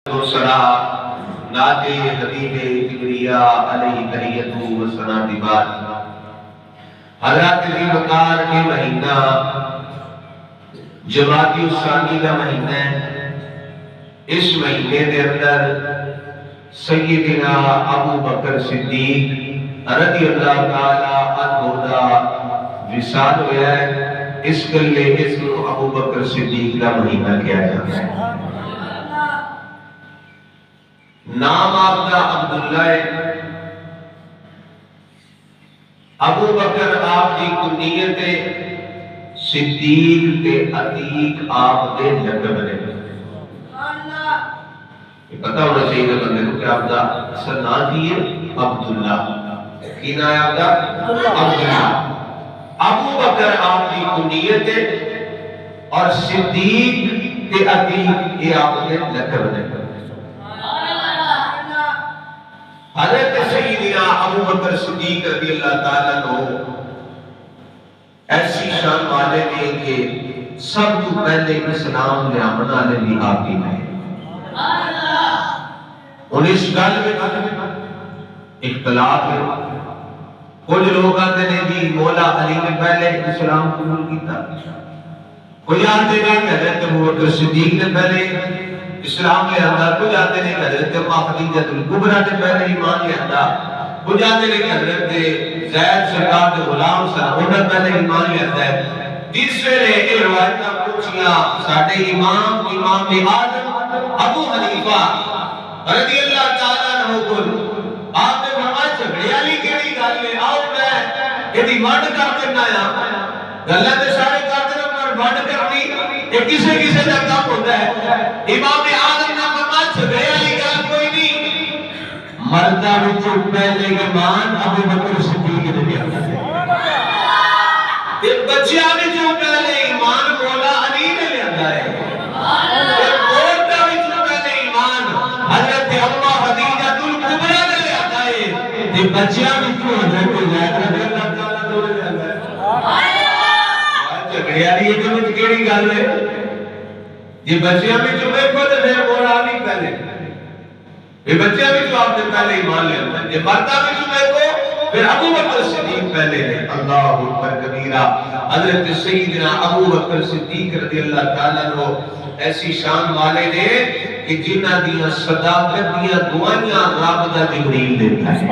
والسلام ناتے حبیب کبریا علیہ تحیت و ثنا دی بات حضرات ذی وقار کے مہینہ جمادی الثانی کا مہینہ ہے۔ اس مہینے کے اندر سیدنا ابو بکر صدیق رضی اللہ تعالی عنہ دا وصال ہوا ہے، اس گلے اس کو ابو بکر صدیق کا مہینہ کیا جاتا ہے۔ نام آپ کا عبداللہ ہے، ابو بکر آپ کی کنیت صدیق تے عتیق آپ کے لقب نے۔ یہ پتہ ہونا چاہیے بندے کو کہ آپ کا اصل نام کی ہے عبداللہ، کی نام ہے آپ کا عبداللہ۔ ابو بکر آپ کی کنیت ہے اور صدیق تے عتیق یہ آپ کے لقب نے۔ حضرت سیدنا ابو بکر صدیق رضی اللہ تعالیٰ عنہ ایسی شان والے نے کہ سب تو پہلے اسلام لے آمن والے بھی آپ ہی ہیں۔ ان اس گل میں اختلاف ہے، کچھ لوگ آتے ہیں جی مولا علی نے پہلے اسلام قبول کیتا، کوئی آتے ہیں کہ حضرت ابو بکر صدیق نے پہلے اسلام لے آندا، کچھ آتے ہیں کہ حضرت خدیجہ الکبریٰ نے پہلے ایمان لے آندا، کچھ آتے ہیں کہ حضرت زید سرکار کے غلام انہوں نے پہلے ایمان لے آندا ہے۔ جس ویلے یہ روایتاں پوچھیاں ساڈے امام اعظم ابو حنیفہ رضی اللہ تعالیٰ عنہ کو آپ نے فرمایا جھگڑے والی کیڑی گل ہے، آؤ میں یہ ونڈ کر دینا ہے، گلاں تے سارے کر دینا پر ونڈ کرنی یہ کسے کسے دا کام ہوتا ہے۔ امام اعظم نے فرمایا جھگڑے والی گل کوئی نہیں، مرداں وچوں پہلے ایمان ابو بکر صدیق نے لیا تے بچیاں وچوں پہلے ایمان مولا علی نے لیا ہے، تے عورتاں وچوں پہلے ایمان حضرت اما خدیجہ الکبریٰ نے لیا ہے، تے بچیاں وچوں حضرت زید رضی اللہ تعالیٰ عنہ نے لیا ہے۔ جھگڑے والی یہ کیڑی گل ہے؟ یہ بچیاں بھی چلے کو تے پھر مولا علی پہلے، یہ بچیاں بھی جو آپ نے پہلے ایمان لے آتا ہے، یہ مردہ بھی چلے کو پھر ابو بکر صدیق پہلے ہے۔ اللہ اکبر کبیرہ۔ حضرت سیدنا ابو بکر صدیق رضی اللہ تعالیٰ عنہ ایسی شان والے نے کہ جنہ دیاں صداقت دیاں دعائیاں رب دا جبریل دیتا ہے۔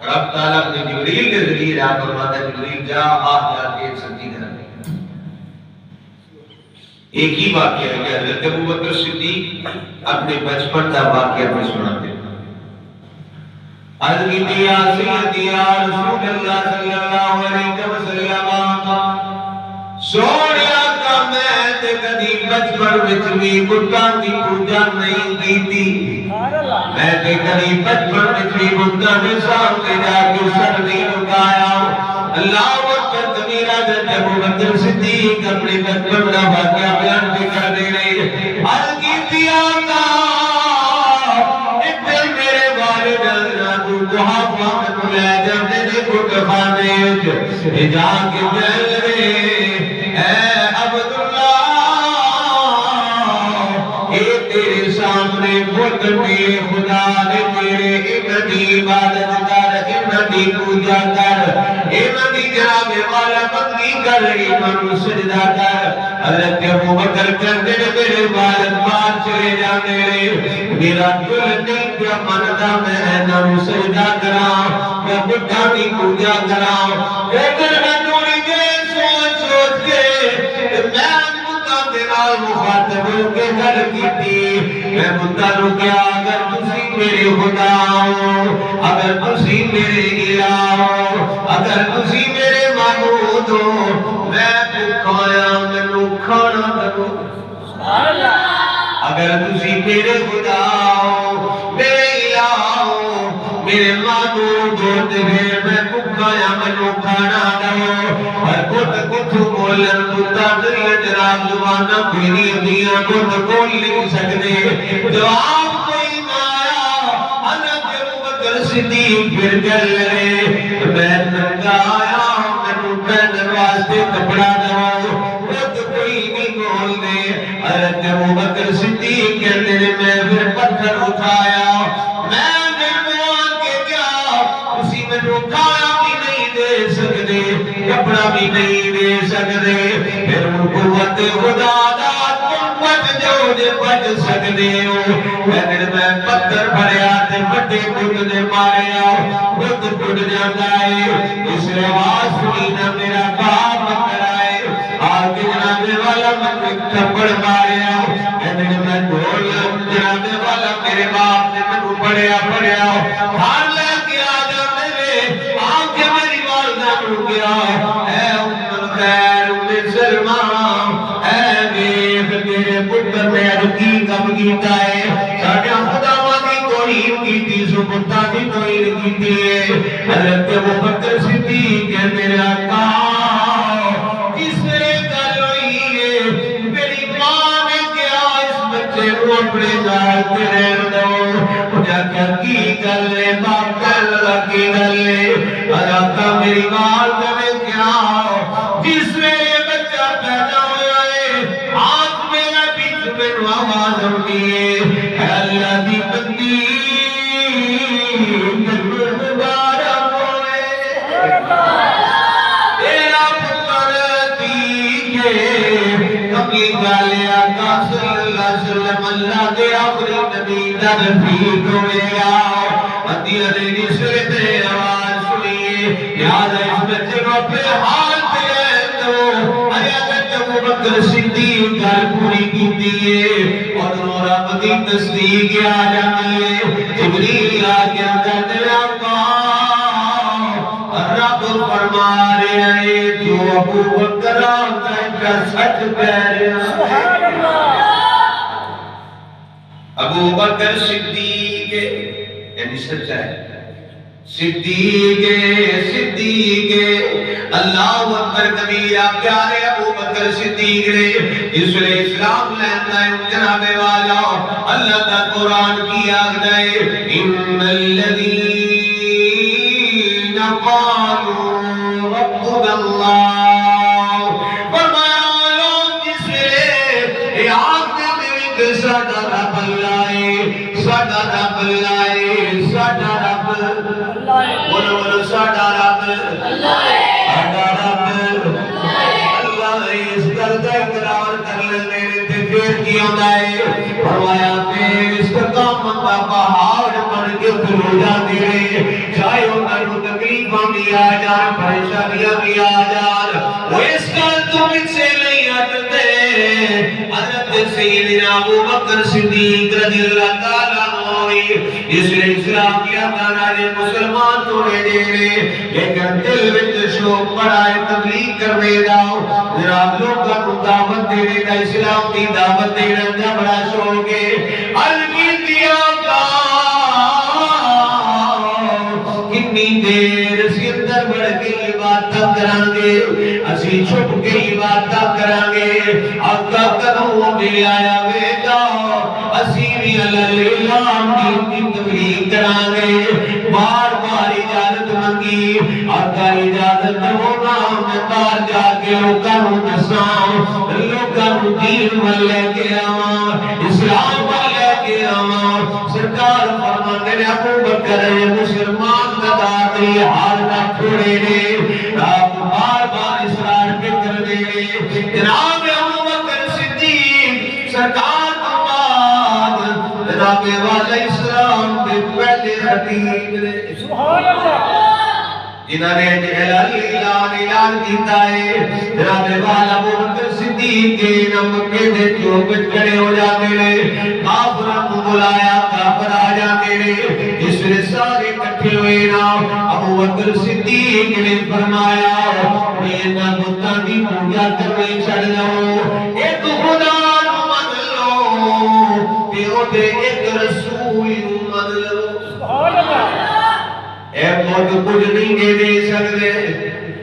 رب تعالیٰ اپنے جبریل کے ذریعے آپ فرماتا ہے جبریل جا جا کے ایک سچی گھر میں۔ ایک ہی واقعہ ہے کہ حضرت ابو بکر صدیق اپنے بچپن کا واقعہ میں سناتے ہیں۔ عرض کی یا سیدی یا رسول اللہ صلی اللہ علیہ وسلم، سونیا کا میں تے کدی بچپن وچ بھی بتاں دی پوجا نہیں کیتی، میں تے کدی بچپن وچ بھی بتاں دے سامنے جا کے سر نہیں جھکایا۔ اللہ اکبر کبیرہ۔ حضرت ابو بکر صدیق اپنے بچپن کا واقعہ بیان بھی کر دے رہے۔ عرض کی آقا ادھر میرے والد ابو قحافہ کو لے جاندے نے گھٹخانے وچ جا کے کہہ لگے اے عبداللہ اے تیرے سامنے بت میرے خدا نے تیرے ان دی عبادت کر، ان دی پوجا کر، ان دی جناب والا بندگی کر، ان سجدہ کر۔ حضرت ابو بکر کہتے ہیں میرے والد بات چلے جانے رہے، میرا دل نہیں کیا منتا میں انہوں سجدہ کراں، میں بڑھا دی پوجا کراں، لیکن میں تھوڑی دیر سوچ سوچ کے میں بتا دینا مخاطب ہو کے گھر کی تھی، میں بتا رو کیا اگر تسی میرے خدا ہو، اگر تسی میرے الہ ہو، اگر تسی میرے معبود ہو، میں بھکھایا مینوں کھانا دو۔ اگر تسی میرے خدا ہو، میرے الہ ہو، میرے معبود ہو، تے میں بھکھایا مینوں کھانا دو۔ پر کت کتھو بولن بتا دل جناب زبانہ میری دیاں کت بول نہیں سکتے، جواب کوئی نہ آیا۔ حضرت ابو بکر صدیق پھر چل رہے، میں ننگا آیا مینوں پہننے واسطے کپڑا دو، کت کوئی نہیں بول دے۔ حضرت ابو بکر صدیق سکتے پھر قوت خدا دا قوت جو دے بچ سکتے ہو میں پتھر بھریا تے بڑے بت دے ماریا بت ٹوٹ جاتا ہے اس رواز سنی نہ میرا باپ کرائے آگے جنابے والا میں تھپڑ ماریا میں ڈھول جنابے والا میرے باپ نے میں پڑھیا کھان لے کے آجا میرے آنکھیں میری والدہ رو گیا اے خیر سلمہ اے بیخ تیرے پتر میں ارکی کب گیتا ہے ساڑھا خداوہ کی توہین کی تھی سبتا کی توہین کی تھی حضرت ابوبکر صدیق ہے میرے آقا کس نے کل ہوئی ہے میری ماں نے کیا اس بچے کو اپنے جاتے رہن دو جا کر کی گل ہے باپ کر لگا کی گل ہے آقا میری والدہ نے کیا جس میں یہ بچہ پیدا ہوا ہے آنکھ میرا بیچ میں آواز ہوتی ہے اللہ دی بندی مبارک ہوئے تیرا پتر دیکھے کبھی گالے آقا صلی اللہ علیہ وسلم اللہ دے آخری نبی در فیق ہوئے گا مدیہ دے نسلے دے آواز سنیے یاد ہے اس بچے کو اپنے حال ابوبکر صدیق گل پوری کیتی ہے اور رب دی تصدیق آ جاتی ہے جبریل آ کے اندر آقا رب فرما رہے ہیں جو ابوبکر آتا ہے کا سچ کہہ رہے ہیں سبحان اللہ ابوبکر صدیق یعنی سچا ہے صدیق اللہ اکبر کبیرہ پیارے ابوبکر صدیق نے جس نے اسلام لینا ہے جناب والا اللہ کا قرآن کی آگدہ ہے ان الذین قالوا ربنا اللہ فرمایا لوگ جس نے آگدہ میں ساڑھا رب اللہ ہے ساڑھا رب اللہ ہے ساڑھا رب بولو بولو ساڑھا رب اللہ ہے اس دردہ اقرار کر لینے تے پھر کیا دائے فرمایا پھر استقامت کا پہاڑ بن کے کھلو جاتے رہے چاہے انہوں نے تکلیفاں بھی آ جان پریشانیاں بھی آ جان وہ اس کا تم سے نہیں ہٹتے حضرت سیدنا ابوبکر صدیق رضی اللہ تعالیٰ اس نے اسلام کیا تھا نے مسلمان توڑے دینے لیکن دل میں شوق بڑا ہے تبلیغ کرنے جاؤ جناب لوگوں کو دعوت دینے کا اسلام کی دعوت دینے کا بڑا شوق ہے الگی دیا کا کتنی دیر سے اندر بڑھ کے یہ باتاں کرانگے اسی چھپ کے یہ باتاں کرانگے آقا کروں میں آیا بیٹا اسی بھی اللہ کی تبلیغ کرانگے بار بار اجازت منگی آقا اجازت ہونا میں بار جا کے لوگاں دساں لوگاں دین میں لے کے آواں اسلام میں لے کے آواں سرکار فرماندے نے ابوبکر مسلمان کا دادی حال نہ چھوڑے نے آپ بار بار اسرار فکر دے جناب ابوبکر صدیق سرکار کو بعد جناب والا اسلام کے پہلے خطیب نے سبحان اللہ جنہوں نے اعلان کیتا ہے جناب والا ابوبکر صدیق کے مکے دے چوکٹ کھڑے ہو جاتے ہیں کافراں کو بلایا کافر آ جاتے ہیں جس نے سارے اکٹھے ہوئے نا ابوبکر صدیق نے فرمایا یہ بتاں دی پوجا کرنے چھڑ جاؤ ایک خدا نو من لو تے اوتے ایک رسول نو من لو سبحان اللہ اے موت کچھ نہیں دے سکتے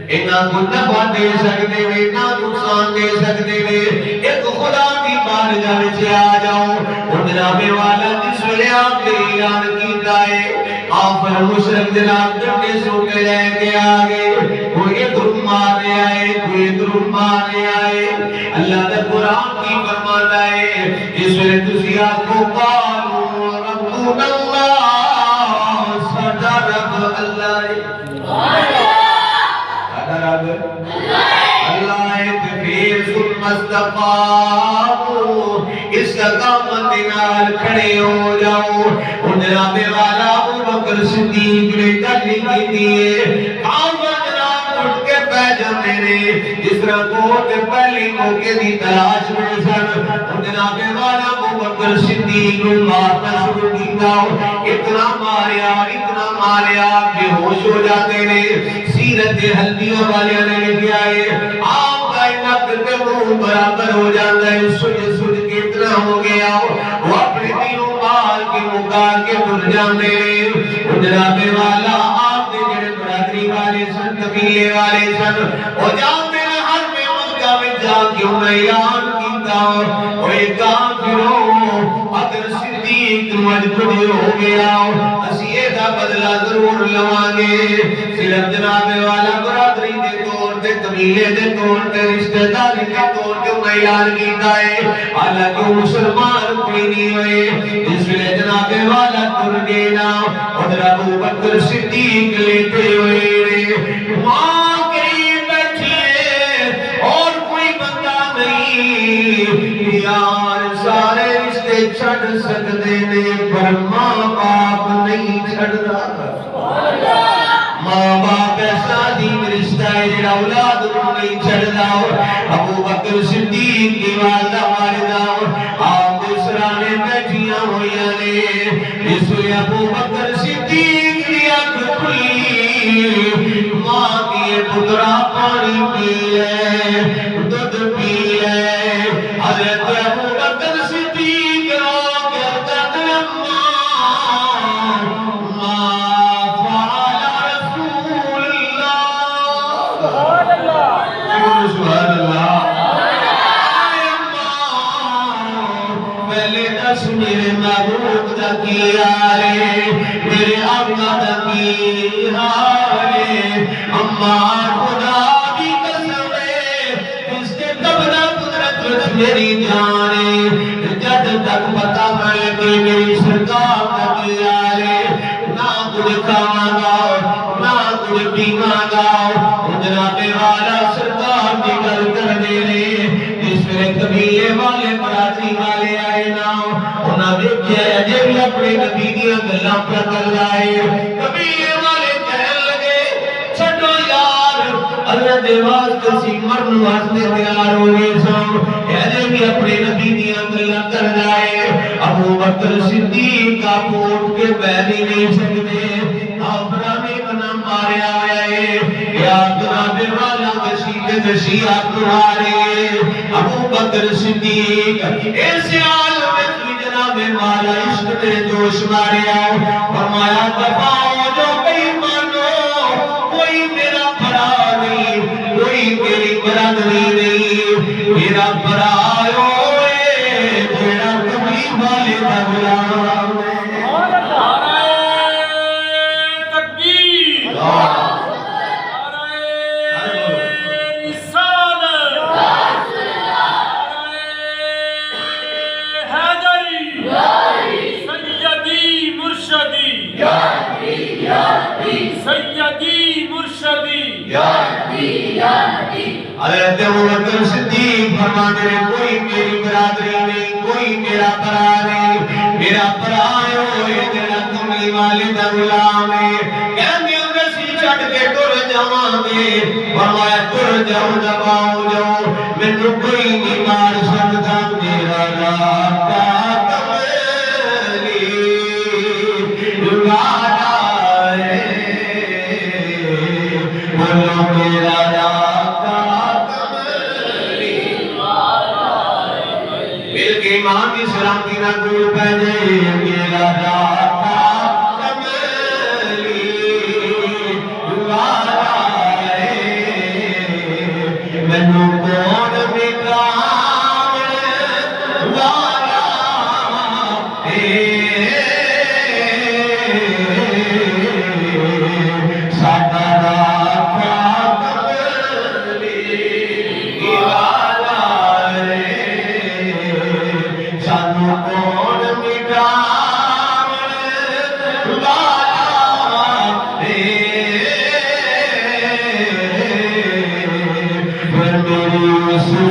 اینا کو نفع دے سکتے ہیں اینا نقصان دے سکتے ہیں ایک خدا کی بارگاہ وچ آ جاؤ اور جناب والا جس ویلے آپ نے اعلان کیتا ہے کافر مشرک جناب ڈنڈے سوٹے لے کے آگے کوئی درم مارے آئے کوئی درم مارے آئے اللہ کا قرآن کی فرماتا ہے جس ویلے تسی آنکھوں قالوا ربنا اللہ ساڈا رب اللہ ہے اللہ ہے مصطفیٰ استقامت نال کھڑے ہو جاؤ. جناب والا ابو بکر صدیق نے گل کی دیے آپ جناب اٹھ کے پہ جاندے نے جس طرح کو تے پہلی موقع دی تلاش میں سن. جناب والا ابو بکر صدیق نے مارنا شروع کیتا. اتنا ماریا بے ہوش ہو جاتے نے. سیرت حلبیوں والے نے لکھا ہے آپ کا نک تے منہ برابر ہو جاتا ہے. سج کے اتنا ہو گیا وہ اپنے دلوں مار کے مکا کے بھول جاندے. جناب والا آپ دے جڑے برادری والے سن قبیلے والے سن وہ جاندے نے ہر میں مکہ میں جا کے اعلان کیتا اوے کافروں اگر صدیق مجبور ہو گیا اسی دا بدلہ ضرور لواں گے. صرف جناب والا برادری دے طور تے قبیلے دے طور تے رشتہ داری دے طور تے اعلان کیتا ہے حالانکہ مسلمان کوئی نہیں ہوئے. اس لیے جناب والا تر گئے نا اور ابو بکر صدیق لیتے ہوئے ماں قریب بیٹھی ہے اور کوئی بندہ نہیں. یار سارے رشتے چھڑ سکتے نے پر ماں باپ نہیں چھڑدا. ماں باپ ایسا دین رشتہ ہے جڑا اولاد کو نہیں چھڑدا. ابو بکر صدیق کی والدہ آپ کے سرانے بیٹھیاں ہوئیاں نے. اس لیے ابو بکر صدیق کی آنکھ کھلی ماں کی پترا پانی پی لے دودھ پی لے. حضرت ابو بکر صدیق رو کے کہتے میرے محبوب دا کی آرے میرے آقا دا کی آرے اماں خدا بھی قسم ہے اس کے قبضہ قدرت میری جانے جد تک پتا میں کہ میری سرکار دا کی آرے نہ کچھ کھانا گاؤ نہ کچھ پینا گاؤ. جناب والا سرکار کی گل کر دے رہے جس میں قبیلے والے برادری والے آئے نا انہاں دیکھیا جے بھی اپنے نبی دی گلاں پر کر لائے. قبیلے والے کہن لگے چھڈو یار اللہ دے واسطے سی مرن واسطے تیار ہو گئے سن جے بھی اپنے نبی دی گلاں کر لائے. ابو بکر صدیق کا اٹھ کے بیٹھ نہیں سکتے. کافراں نے بنا ماریا ہے یا جناب والا وسیع آپ تمہارے. ابو بکر صدیق ایسے عالم میں جناب والا عشق نے جوش ماریا فرمایا دفاع جو کئی مانو کوئی میرا بھرا نہیں کوئی میری برادری نہیں میرا بھرا ہوئے میرا کبھی والے بغلام سیدی مرشدی حضرت ابو بکر صدیق فرماتے ہیں کوئی میری برادری نہیں کوئی میرا برا نہیں میرا برا ہوئے جڑا کملی والے دا غلام ہے. کہندے ہوں سی چھڈ کے ٹر جاواں گے فرمایا ٹر جاؤ دباؤ جاؤ مینوں کوئی نہیں مار سکدا میرا راکا کملی والا بولو میرا راکا کملی والا مل کے امام کی سلامتی نہ دور پہ جائے میرا راکا کملی والا مینوں کون مقام والا ساڈا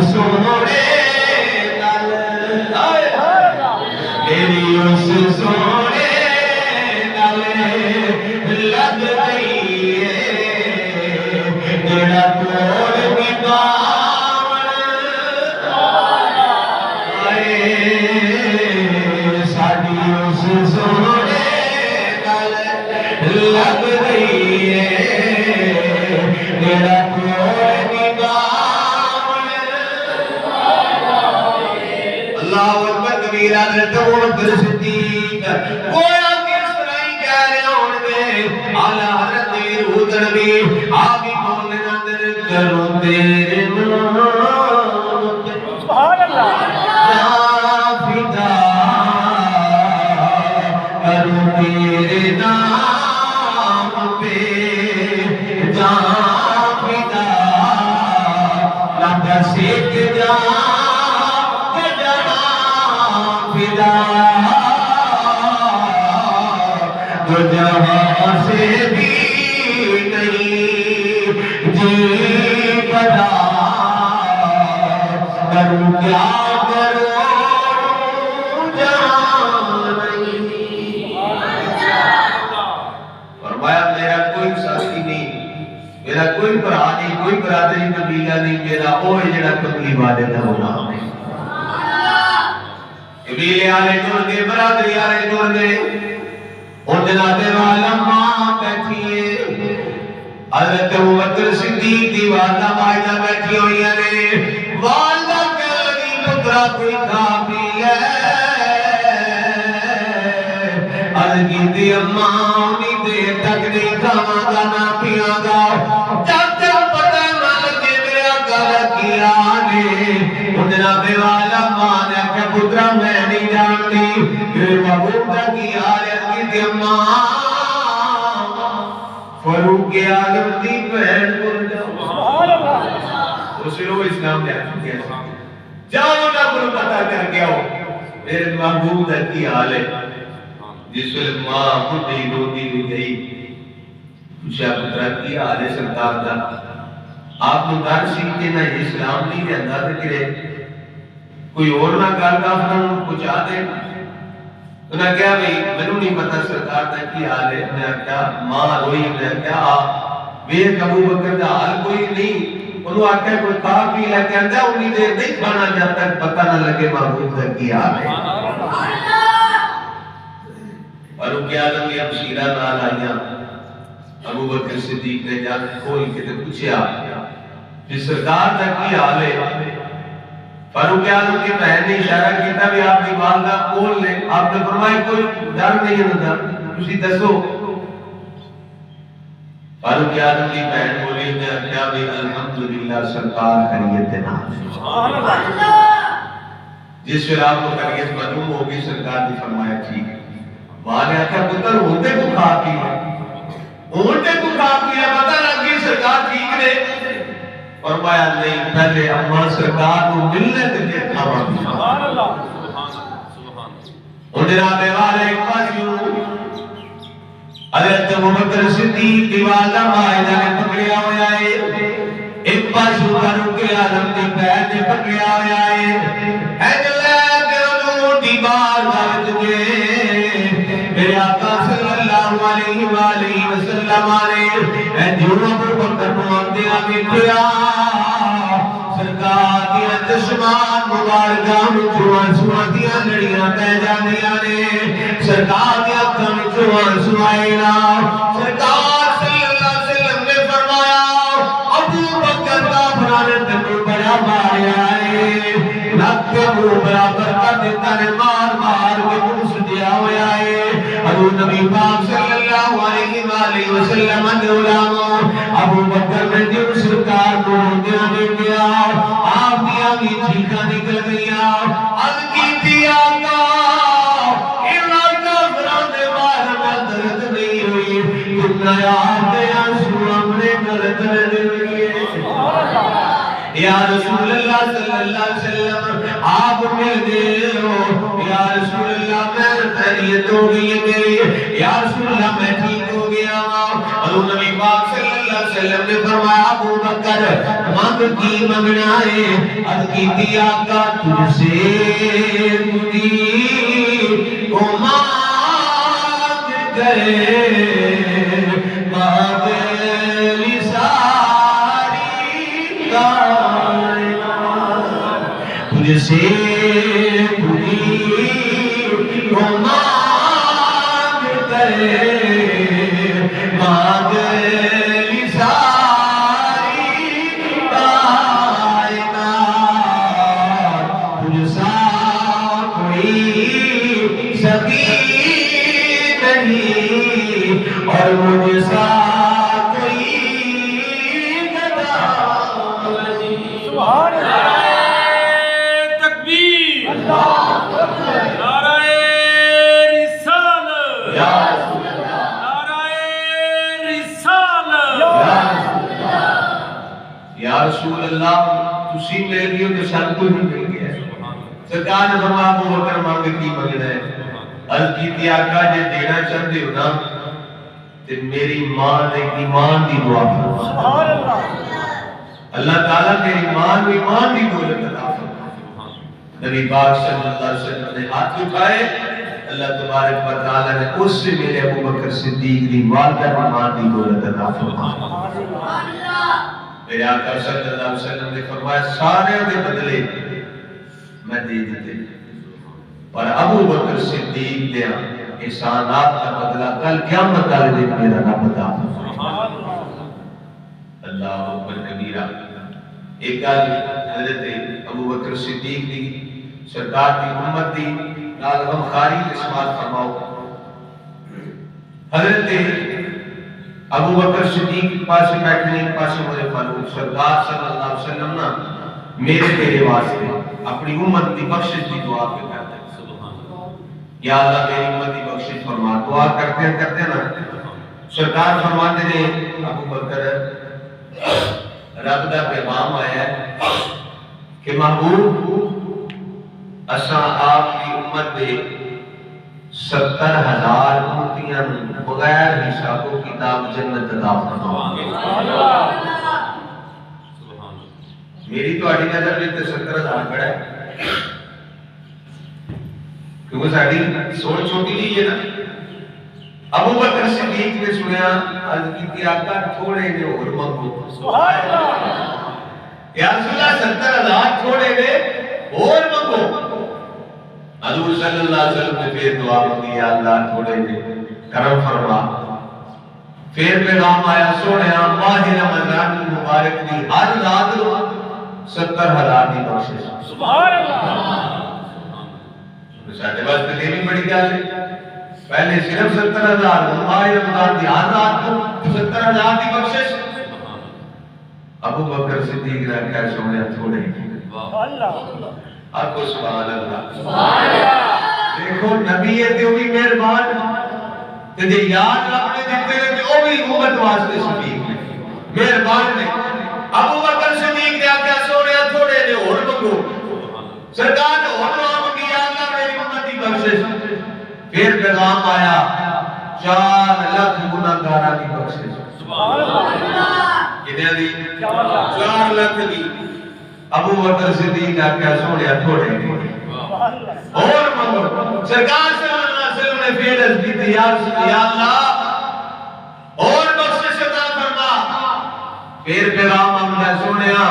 سونے میری اس سونے نالے لگ گئی ہے جڑا توڑ نگاون آئے ساڈی اس سونے نالے لگ گئی ہے جڑا توڑ نگاون اللہ اکبر کبیرہ ابو بکر صدیق گویا کس طرح ہی کہہ رہے ہونگے اعلیٰ حضرت حود نبی آپ ہی بولنے اندر کروں تیرے نام سبحان اللہ فدا کروں تیرے نام پہ جان فدا نہ سیکھ جان تو جہاں سے بھی نہیں جی بنا کروں کیا کروں جہاں نہیں فرمایا میرا کوئی ساتھی نہیں میرا کوئی برا نہیں کوئی برادری قبیلہ نہیں میرا وہ جڑا کملی والے کا ہونا نہیں قبیلے آلے جڑ گئے برادری آلے جڑ گئے اور جناب والا ماں بیٹھی ہے حضرت ابو بکر صدیق دی والدہ مائدہ بیٹھی ہوئی ہے والدہ کہہ لگی پترا کوئی کھا پی ہے عرض کیتی اماں انی دیر تک نہیں کھاواں گا نہ پیاں گا جب تک پتہ نہ لگے میرے آقا کیا نے جناب والا ماں نے کہ پترا میں نہیں جانتی کہ محبوب کا کیا ہے اماں فاروق اعظم دی بہن کو جاؤ اسے وہ اسلام نے آج کیا جاؤ نہ کو پتہ کر کے آؤ میرے محبوب کا کی حال ہے جس وقت ماں بڈھی روتی بھی گئی پوچھا پترا کی حال ہے سرکار کا آپ کو ڈر سی کہ نہ اسلام نہیں رہندا تے کہ کوئی اور نہ گل کا پہنچا دے انہوں نے کہا بھئی منو نہیں پتا سرکار دا کی حال ہے انہوں نے کہا ماں روئی انہوں نے کہا بے ابو بکر دا حال کوئی نہیں انہوں نے کہا کوئی کھا پی لے کے اندھا انہی دیر نہیں کھانا جب تک پتہ نہ لگے محبوب دا کی حال ہے فاروق اعظم کی ہمشیرہ نال آئیاں ابو بکر صدیق نے جا کوئی کہتے پوچھیا کہ سرکار دا کی حال ہے فاروق اعظم کی بہن نے اشارہ کیتا بھی آپ کی والدہ کول لے آپ نے فرمایا کوئی ڈر نہیں ہے تسی دسو فاروق اعظم کی بہن بولی نے کہا بھی الحمدللہ سرکار خیریت نام سبحان اللہ جس وقت آپ کو خیریت معلوم ہوگی سرکار نے فرمایا ٹھیک ماں نے کہا پتر ہوتے کو کھا پی ہوتے کو کھا پی پتہ لگی سرکار ٹھیک نے فرمایا نہیں پہلے اماں سرکار کو ملنے دے کھاوا سبحان اللہ سبحان اللہ جناب والے ایک پاسیوں حضرت ابو بکر صدیق دی والدہ مائدہ نے پکڑیا ہوا ہے ایک پاسیوں فاروق اعظم دی بہن نے پکڑیا ہوا ہے اے جلے کے حضور دی بارگاہ وچ گئے میرے آقا صلی اللہ علیہ وآلہ وسلم نے جو ابو بکر کو آندیا ویکھیا سرکار دیا چشمان مبارکاں وچوں آنسواں دیاں لڑیاں پہ جاندیاں نے سرکار دی اکھاں وچوں آنسو آئے نا سرکار صلی اللہ علیہ وسلم نے فرمایا ابو بکر کا فرانت کو بڑا ماریا ہے نک کے منہ برابر کر دیتا نے مار مار کے منہ سجیا ہوا ہے حضور نبی پاک صلی اللہ علیہ وآلہ وسلم نے علماء ابو بکر نے جو سرکار کو روندیاں دیکھیا آپ دیا بھی چیخاں نکل گیا عرض کیتی آقا انہاں کافراں دے بارے میں درد نہیں ہوئی کتنا یاد دے آنسو اپنے درد نہیں ہوئی یا رسول اللہ صلی اللہ علیہ وسلم آپ مل گئے ہو یا رسول اللہ میں خیریت ہو گئی ہے میری یا رسول اللہ میں ٹھیک ہو گیا حضور نبی پاک صلی اللہ علیہ وسلم نے فرمایا ابو بکر مانگ کی منگنا ہے عرض کیتی آقا تجھ سے تجھی کو مانگ گئے مانگ لی ساری کائنات تجھ سے پوری کو مانگ گئے مانگ لی ساری کائنات تجھ سا کوئی سخی نہیں اور مجھ سا کوئی گدا نہیں سبحان اللہ تکبیر نعرہ رسالت یا رسول اللہ نعرہ رسالت یا رسول اللہ تسی میرے لیے تو سب کچھ مل گیا ہے سرکار نے فرمایا ابو بکر مانگ کی منگنا ہے عرض کی تھی آقا جے دینا چاہتے ہو نا تے میری ماں نے ایمان دی دعا فرما سبحان اللہ اللہ تعالیٰ میری ماں کو ایمان دی دولت عطا فرما نبی پاک صلی اللہ علیہ وسلم نے ہاتھ اٹھائے اللہ تبارک و تعالیٰ نے اس سے میرے ابو بکر صدیق دی والدہ ایمان دی دولت عطا فرما میرے آقا صلی اللہ علیہ وسلم نے فرمایا سارے دے بدلے میں دے دیتے اور ابو بکر صدیق دے احسانات کا بدلہ کل قیامت والے دن میرا رب عطا فرما اللہ اکبر کبیرہ ایک گل حضرت ابو بکر صدیق دی سرکار دی امت دی نال غم خاری کے سماعت فرماؤ حضرت ابو بکر صدیق کے پاس بیٹھنے کے پاس عمر فاروق سرکار صلی اللہ علیہ وسلم نا میرے تیرے واسطے اپنی امت کی بخشش کی دعا پہ کرتے ہیں یا اللہ میری امت کی بخشش فرما دعا کرتے ہیں نا سرکار فرماتے ہیں ابو بکر رب دا پیغام آیا ہے کہ محبوب اساں آپ کی امت دے 70,000 امتیاں بغیر حساب و کتاب جنت عطا فرمائیں گے میری تو اڑی نظر میں 70,000 بڑا ہے کیونکہ ساڑی سوچ چھوٹی نہیں ہے نا ابو بکر صدیق نے سنیا عرض کی کہ آقا تھوڑے نے اور منگو سبحان اللہ یا رسول اللہ 70,000 تھوڑے نے اور منگو حضور صلی اللہ علیہ وسلم نے پھر دعا مانگی یا اللہ تھوڑے نے کرم فرما پھر پیغام آیا سونے ماہ رمضان مبارک دی ہر رات 70,000 دی بخشش سبحان اللہ ساڈے واسطے یہ بھی بڑی گل ہے پہلے صرف 70,000 ماہ رمضان دی ہر رات 70,000 دی بخشش ابو بکر صدیق نے کہا سونے تھوڑے اللہ آکو سبحان اللہ دیکھو نبی ہے تے وہ بھی مہربان تے جے یاد رب نے دیتے ہیں تے وہ بھی امت واسطے صدیق نے مہربان نے ابو بکر صدیق نے آکھیا سونے تھوڑے نے اور منگو سرکار نے اور دعا مانگی یا اللہ میری امت کی بخشش پھر پیغام آیا 4 لاکھ گناہگاراں دی بخشش سبحان اللہ کتنے دی 4 لاکھ دی ابو بکر صدیق نے کہا سونے تھوڑے نے اور منگو سرکار صلی اللہ علیہ وسلم نے پھر عرض کی تھی یا اللہ اور بخشش عطا فرما پھر پیغام آمدہ سنیا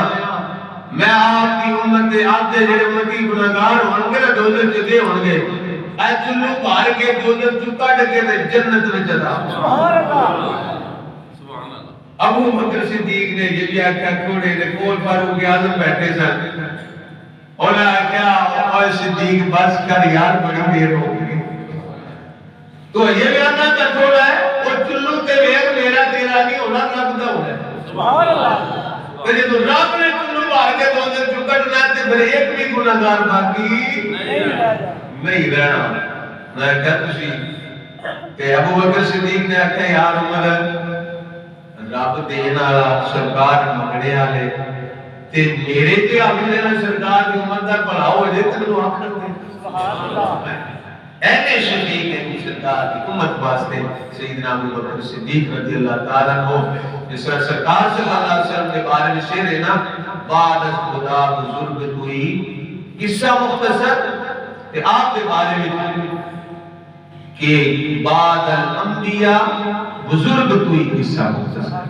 میں آپ کی امت دے آدھے جڑے امتی گناہگار ہوں گے نا دوزخ چ دے ہوں گے اے چلو بھار کے دوزخ چ کڈ کے تے جنت وچ عطا سبحان اللہ ابو بکر صدیق نے یہ بھی آخیا تھوڑے نے کول فاروق اعظم بیٹھے سن انہوں نے کہا اوے صدیق بس کر یار بڑی دیر ہو گئی تو یہ بیانہ کا تھوڑا ہے وہ چلو تے ویگ میرا تیرا نہیں ہونا رب دا ہونا ہے سبحان اللہ کہ جب رب نے چلو بھار کے دوزخ چ کڈنا تے پھر ایک بھی گناہگار باقی نہیں رہنا میں کہا تسی کہ ابو بکر صدیق نے آخیا یار عمر رب دینا سرکار منگنے والے تے میرے تے اپنے سرکار دی امت دا بھلا ہو جے تینوں آکھن دے سبحان اللہ اینے شفیق ہے سرکار دی امت واسطے سیدنا ابو بکر صدیق رضی اللہ تعالیٰ عنہ جس طرح سرکار صلی اللہ علیہ وسلم کے بارے میں شعر ہے نا بعد از خدا بزرگ ہوئی قصہ مختصر تے آپ کے بارے میں کہ بعد الانبیاء بزرگ کوئی قصہ ہوتا ہے،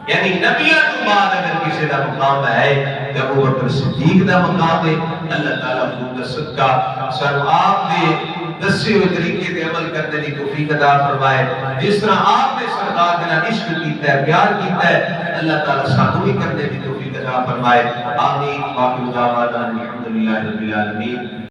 یعنی نبیوں تو بعد اگر کسی دا مقام ہے تو ابو بکر صدیق دا مقام ہے۔ اللہ تعالیٰ خود دا صدقہ سر آپ دے دسے ہوئے طریقے دے عمل کرنے کی توفیق عطا فرمائے، جس طرح آپ نے سرکار کے نال عشق کیتا ہے، پیار کیتا ہے، اللہ تعالیٰ سانو بھی کرنے کی توفیق عطا فرمائے۔ آمین۔ باقی دعوانا الحمدللہ رب العالمین۔